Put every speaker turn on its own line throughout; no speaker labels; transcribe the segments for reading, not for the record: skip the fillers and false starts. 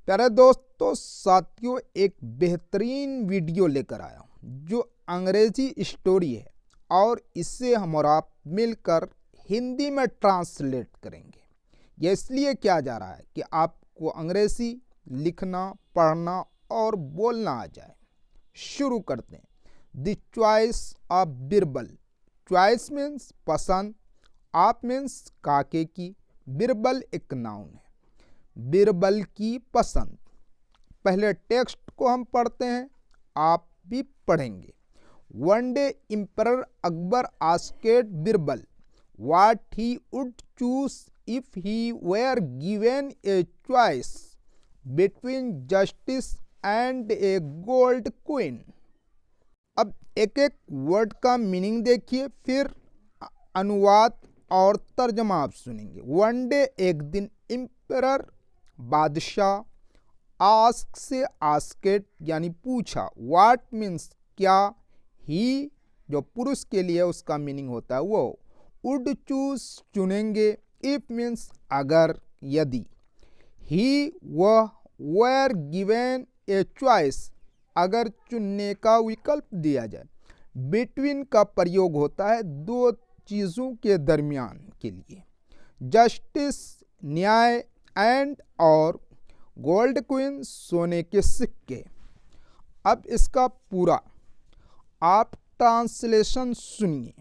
प्यारे दोस्तों साथियों, एक बेहतरीन वीडियो लेकर आया हूँ जो अंग्रेजी स्टोरी है और इसे हम और आप मिलकर हिंदी में ट्रांसलेट करेंगे। यह इसलिए किया जा रहा है कि आपको अंग्रेजी लिखना, पढ़ना और बोलना आ जाए। शुरू करते हैं। The choice of Birbal. Choice means पसंद, आप मीन्स काके की, बिरबल एक नाउन है। बिरबल की पसंद। पहले टेक्स्ट को हम पढ़ते हैं, आप भी पढ़ेंगे। One day emperor Akbar asked Birbal what he would choose if he were given a choice between justice and a gold queen. अब एक एक वर्ड का मीनिंग देखिए, फिर अनुवाद और तर्जमा आप सुनेंगे। वन डे एक दिन, एम्परर बादशाह, आस्क से आस्केट यानी पूछा, व्हाट मीन्स क्या, ही जो पुरुष के लिए उसका मीनिंग होता है वो, वुड चूज चुनेंगे, इफ मीन्स अगर, यदि, ही वह, वेयर गिवन ए चॉइस अगर चुनने का विकल्प दिया जाए। बिटवीन का प्रयोग होता है दो चीज़ों के दरमियान के लिए। जस्टिस न्याय, एंड और गोल्ड क्वीन सोने के सिक्के। अब इसका पूरा आप ट्रांसलेशन सुनिए।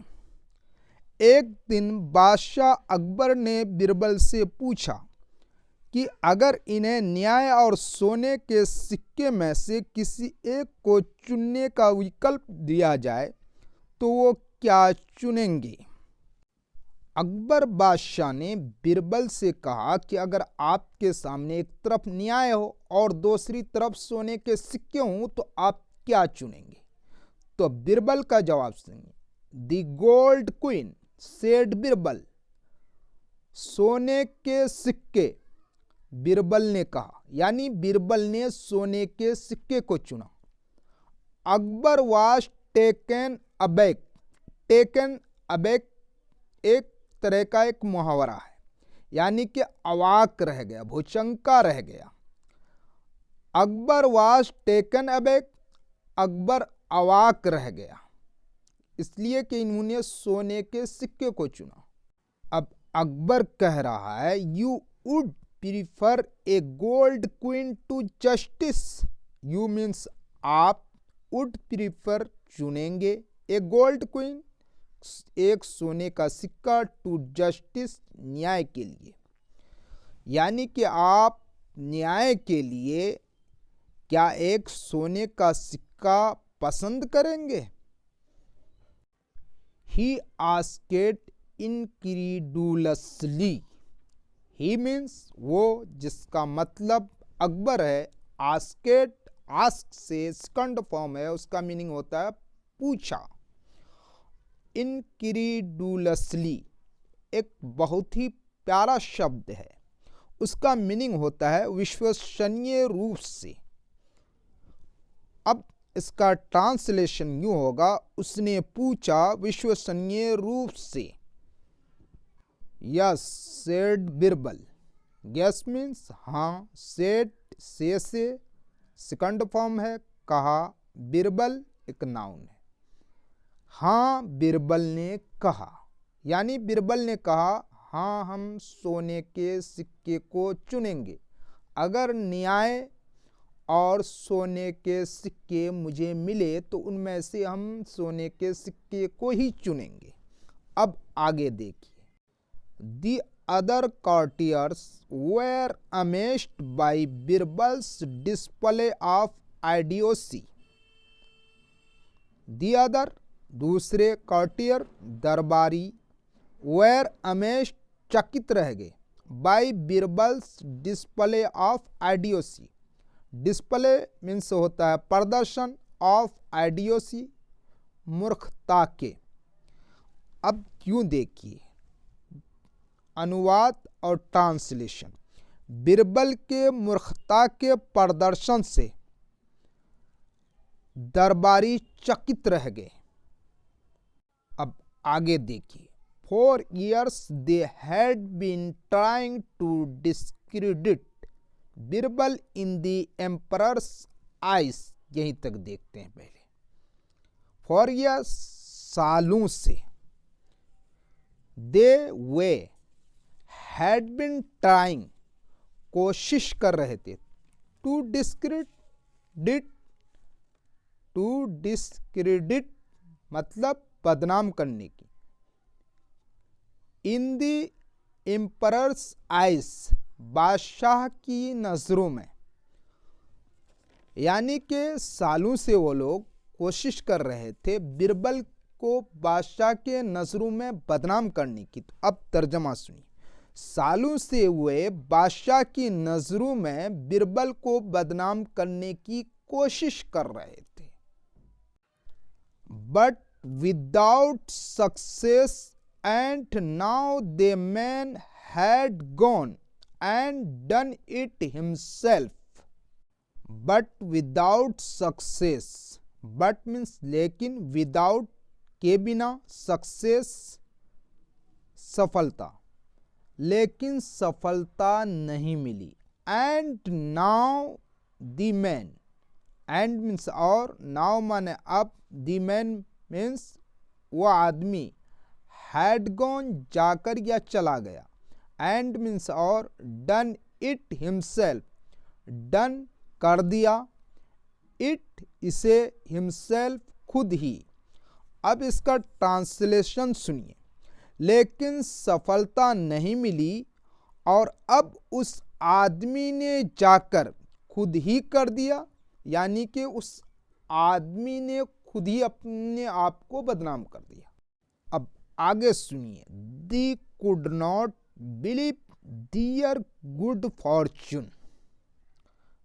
एक दिन बादशाह अकबर ने बिरबल से पूछा कि अगर इन्हें न्याय और सोने के सिक्के में से किसी एक को चुनने का विकल्प दिया जाए तो वो क्या चुनेंगे। अकबर बादशाह ने बिरबल से कहा कि अगर आपके सामने एक तरफ न्याय हो और दूसरी तरफ सोने के सिक्के हों तो आप क्या चुनेंगे। तो बिरबल का जवाब सुनिए। The gold queen said Birbal. सोने के सिक्के, बिरबल ने कहा, यानी बिरबल ने सोने के सिक्के को चुना। Akbar was taken aback. Taken aback एक तरह का एक मुहावरा है, यानी कि अवाक रह गया, भूचंका रह गया। Akbar was taken aback, Akbar अवाक रह गया इसलिए कि इन्होंने सोने के सिक्के को चुना। अब अकबर कह रहा है, you would prefer a gold queen to justice. You means आप, वुड प्रीफर चुनेंगे, ए गोल्ड क्वीन एक सोने का सिक्का, टू जस्टिस न्याय के लिए, यानी कि आप न्याय के लिए क्या एक सोने का सिक्का पसंद करेंगे। He asked इनक्रीडुलसली। ही मीन्स वो, जिसका मतलब अकबर है। आस्क्ड, आस्क से सेकंड फॉर्म है, उसका मीनिंग होता है पूछा। इनक्रीडुलसली एक बहुत ही प्यारा शब्द है, उसका मीनिंग होता है विश्वसनीय रूप से। अब इसका ट्रांसलेशन यूं होगा, उसने पूछा विश्वसनीय रूप से। Yes said Birbal. Yes means हाँ, सेड से सेकंड फॉर्म है, कहा, बिरबल एक नाउन है। हाँ बिरबल ने कहा, यानी बिरबल ने कहा हाँ हम सोने के सिक्के को चुनेंगे अगर न्याय और सोने के सिक्के मुझे मिले तो उनमें से हम सोने के सिक्के को ही चुनेंगे। अब आगे देखिए। The other courtiers were amazed by Birbal's display of idiocy. The other दूसरे कॉर्टियर दरबारी, वेर अमेज्ड चकित रह गए, by Birbal's display of idiocy. Display means होता है प्रदर्शन, ऑफ आइडियोसी मूर्खता के। अब क्यों देखिए अनुवाद और ट्रांसलेशन। बिरबल के मूर्खता के प्रदर्शन से दरबारी चकित रह गए। अब आगे देखिए। 4 years they had been trying to discredit Birbal in the emperors ice, यहीं तक देखते हैं पहले। फॉर ईयर्स, सालों से, दे वे हैड बिन ट्राइंग, कोशिश कर रहे थे, टू डिस्क्रेडिट मतलब बदनाम करने की, इन दी एम्परर्स आइस, बादशाह की नजरों में, यानी कि सालों से वो लोग कोशिश कर रहे थे बिरबल को बादशाह के नजरों में बदनाम करने की। तो अब तर्जमा सुनिए। सालों से वे बादशाह की नजरों में बिरबल को बदनाम करने की कोशिश कर रहे थे, but without success, and now the man had gone and done it himself. But without success, but means लेकिन, विदाउट के बिना, सक्सेस सफलता, लेकिन सफलता नहीं मिली। And now the man, and means और, नाउ माने अब, द मैन मीन्स वो आदमी, हैड गॉन जाकर या चला गया, एंड मीन्स और, डन इट हिमसेल्फ, डन कर दिया, इट इसे, हिमसेल्फ खुद ही। अब इसका ट्रांसलेशन सुनिए। लेकिन सफलता नहीं मिली और अब उस आदमी ने जाकर खुद ही कर दिया, यानी कि उस आदमी ने खुद ही अपने आप को बदनाम कर दिया। अब आगे सुनिए। They could not believe their good fortune,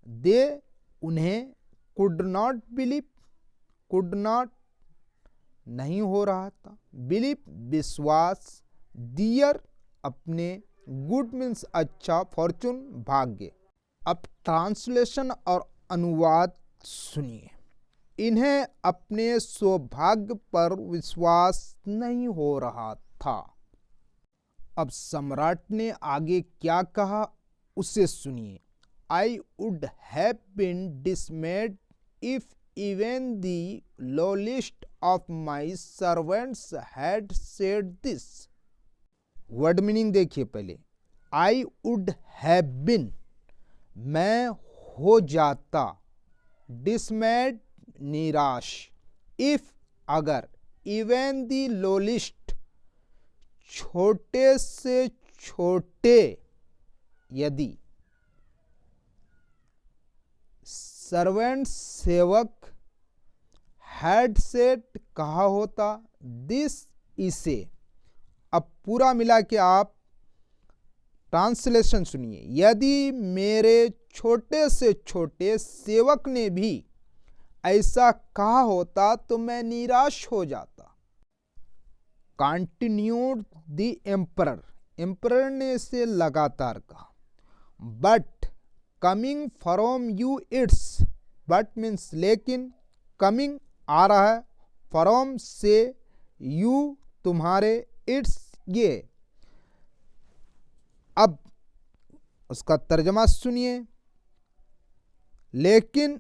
they उन्हें, could not believe, could not नहीं हो रहा था, बिलीव विश्वास, दियर अपने, गुड मीन्स अच्छा, फॉर्चून भाग्य। अब ट्रांसलेशन और अनुवाद सुनिए। इन्हें अपने सौभाग्य पर विश्वास नहीं हो रहा था। अब सम्राट ने आगे क्या कहा उसे सुनिए। I would have been dismayed if even the lowest of my servants had said this. Word meaning देखिए पहले। I would have been, मैं हो जाता, dismayed निराश, if अगर, even the lowest छोटे से छोटे यदि, सर्वेंट सेवक, हैड सेट कहा होता, दिस इसे। अब पूरा मिला के आप ट्रांसलेशन सुनिए। यदि मेरे छोटे से छोटे सेवक ने भी ऐसा कहा होता तो मैं निराश हो जाता। कंटिन्यूड द एम्परर, एम्परर ने इसे लगातार कहा। But coming from you it's, but means लेकिन, कमिंग आ रहा है, फ्रॉम से, यू तुम्हारे, इट्स ये। अब उसका तर्जमा सुनिए। लेकिन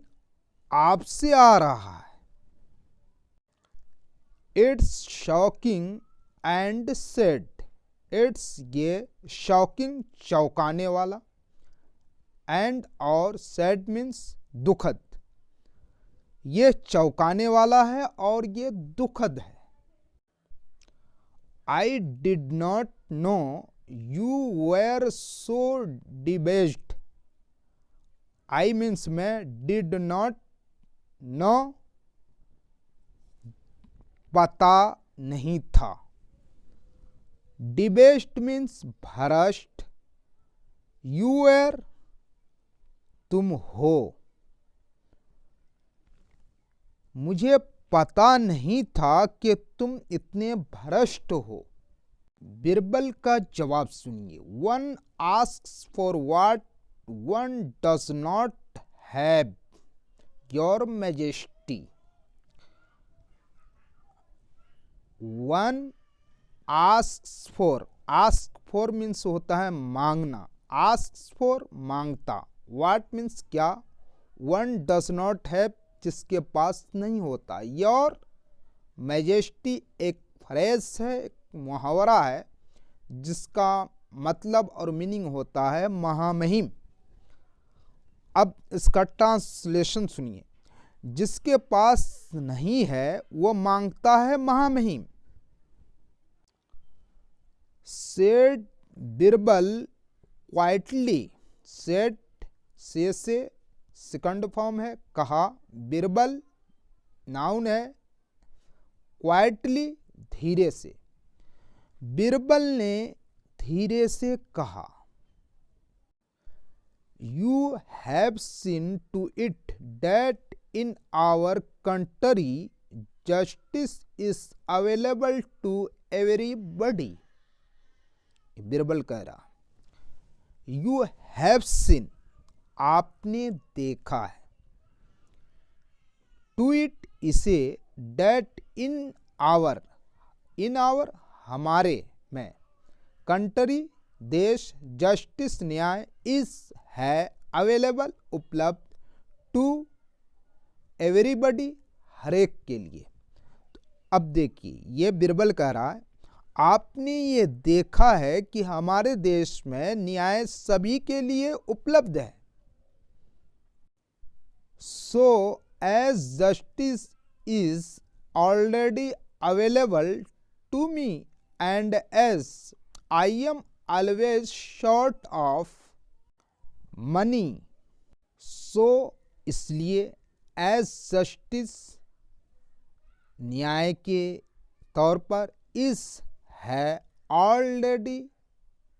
आपसे आ रहा है, it's shocking and sad, it's ये शॉकिंग चौंकाने वाला, एंड और सैड मीन्स दुखद, ये चौंकाने वाला है और ये दुखद है। I did not know you were so debased, I means मैं, डिड नॉट नो पता नहीं था, डिबेस्ड मीन्स भ्रष्ट, यू वेर तुम हो, मुझे पता नहीं था कि तुम इतने भ्रष्ट हो। बिरबल का जवाब सुनिए। One asks for what one does not have, your majesty. One ask for means होता है मांगना, आस्क फॉर मांगता, व्हाट मीन्स क्या, वन डज नॉट हैव जिसके पास नहीं होता, योर मैजेस्टी एक फ्रेज है, एक मुहावरा है जिसका मतलब और मीनिंग होता है महामहिम। अब इसका ट्रांसलेशन सुनिए, जिसके पास नहीं है वो मांगता है महामहिम। सेड बिरबल क्वाइटली, सेड से सेकंड फॉर्म है, कहा, बिरबल नाउन है, क्वाइटली धीरे से। बिरबल ने धीरे से कहा, you have seen to it that in our country justice is available to everybody. Birbal कह रहा, यू हैव सीन आपने देखा है, टू इट इसे, दैट इन आवर हमारे में, कंट्री देश, जस्टिस न्याय, इस है अवेलेबल उपलब्ध, टू एवरीबडी हरेक के लिए। तो अब देखिए ये बिरबल कह रहा है आपने ये देखा है कि हमारे देश में न्याय सभी के लिए उपलब्ध है। So as justice is already available to me and as I am always short of money, so इसलिए एज जस्टिस न्याय के तौर पर, इस है ऑलरेडी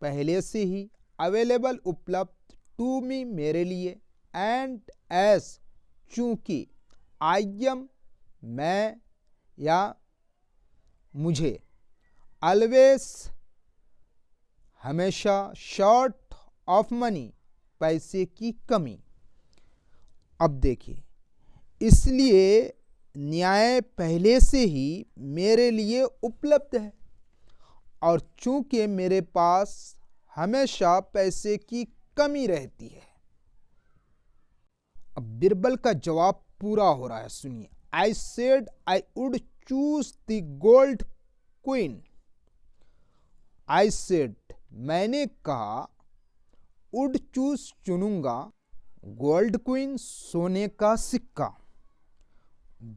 पहले से ही, अवेलेबल उपलब्ध, टू मी मेरे लिए, एंड एज चूंकि, आई एम मैं या मुझे, ऑलवेज हमेशा, शॉर्ट ऑफ मनी पैसे की कमी। अब देखिए इसलिए न्याय पहले से ही मेरे लिए उपलब्ध है और चूंकि मेरे पास हमेशा पैसे की कमी रहती है। अब बिरबल का जवाब पूरा हो रहा है, सुनिए। I said I would choose the gold queen. I said मैंने कहा, वुड चूज चुनूंगा, गोल्ड क्वीन सोने का सिक्का।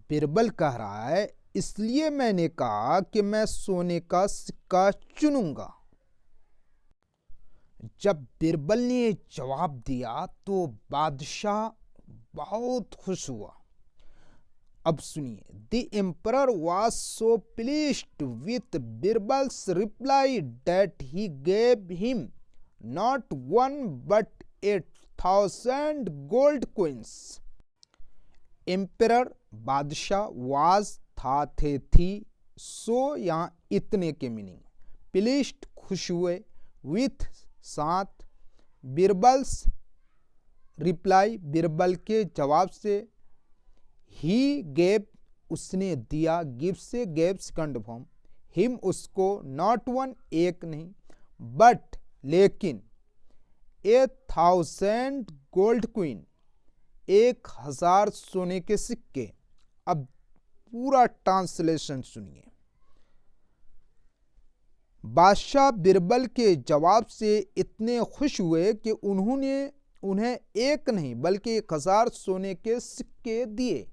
बिरबल कह रहा है इसलिए मैंने कहा कि मैं सोने का सिक्का चुनूंगा। जब बिरबल ने जवाब दिया तो बादशाह बहुत खुश हुआ। अब सुनिए, the emperor was so pleased with Birbal's reply that he gave him not one but 8,000 gold queens. Emperor बादशाह, वाज था, थे, थी, सो यहाँ इतने के मीनिंग, प्लीज्ड खुश हुए, विथ साथ, बिरबल्स रिप्लाई बिरबल के जवाब से, ही गेव उसने दिया, गिव से गेव सेकंड फॉर्म, हिम उसको, नॉट वन एक नहीं, बट लेकिन, 8,000 गोल्ड क्वीन 1,000 सोने के सिक्के। अब पूरा ट्रांसलेशन सुनिए। बादशाह बिरबल के जवाब से इतने खुश हुए कि उन्हें एक नहीं बल्कि 1,000 सोने के सिक्के दिए।